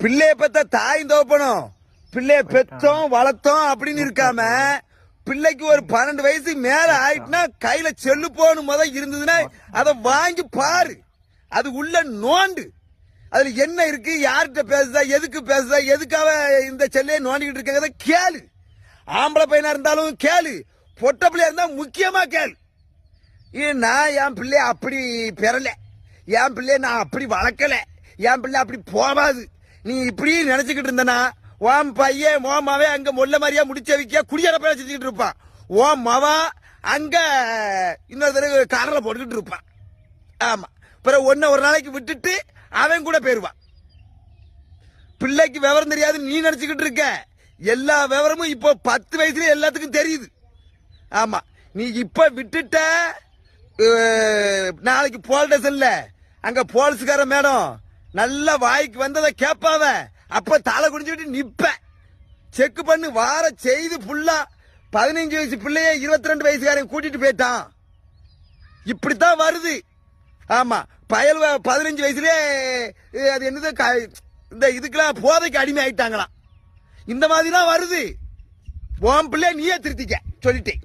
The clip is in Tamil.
பிள்ளைய பெத்த தாயும் தோப்பணும், பிள்ளைய பெத்தோம் வளர்த்தோம் அப்படின்னு இருக்காம, பிள்ளைக்கு ஒரு 12 வயசு மேல ஆயிட்டுனா கையில செல்லு போன இருந்ததுன்னா அதை வாங்கி பாரு. அது உள்ள நோண்டு, அதுல என்ன இருக்கு, யார்கிட்ட பேசுதா, எதுக்காக இந்த செல்லையை நோண்டிக்கிட்டு இருக்காங்க கேளு. ஆம்பளை பையனா இருந்தாலும் கேளு, பொட்ட பிள்ளையா இருந்தா முக்கியமா கேளு. நான் என் பிள்ளைய அப்படி பெறல, என் பிள்ளைய நான் அப்படி வளர்க்கல, என் பிள்ளை அப்படி போவாது, நீ இப்படி நினைச்சுக்கிட்டு இருந்தனா ஓம் பையன் ஓமாவே அங்க மொல்ல மாதிரியா முடிச்ச வைக்க குடியரப்ப செஞ்சுக்கிட்டு இருப்பான். ஓம் மவா அங்க இன்னொரு தடவை காரில் போட்டுக்கிட்டு இருப்பான். ஆமா, பிறகு ஒரு நாளைக்கு விட்டுட்டு அவன் கூட போயிருவான். பிள்ளைக்கு விவரம் தெரியாது நீ நினைச்சுக்கிட்டு இருக்க. எல்லா விவரமும் இப்போ 10 வயசுல எல்லாத்துக்கும் தெரியுது. ஆமா, நீ இப்ப விட்டுட்ட, நாளைக்கு போல் ஸ்டேஷன்ல அங்க போலீஸ்கார மேடம் நல்ல வாய்க்கு வந்ததை கேட்பாவ, அப்ப தலை குடிச்சுட்டு நிப்ப. செக் பண்ணு வார செய்து புல்லா 15 வயசு பிள்ளைய 22 வயசுக்காரன் கூட்டிட்டு போயிட்டான். இப்படித்தான் வருது. ஆமா, பயல் 15 வயசுலயே அது என்னது இந்த இதுக்கெல்லாம் போதைக்கு அடிமை ஆயிட்டாங்களாம். இந்த மாதிரி தான் வருது. உன் பிள்ளைய நீயே திருத்திக்க சொல்லிட்டேன்.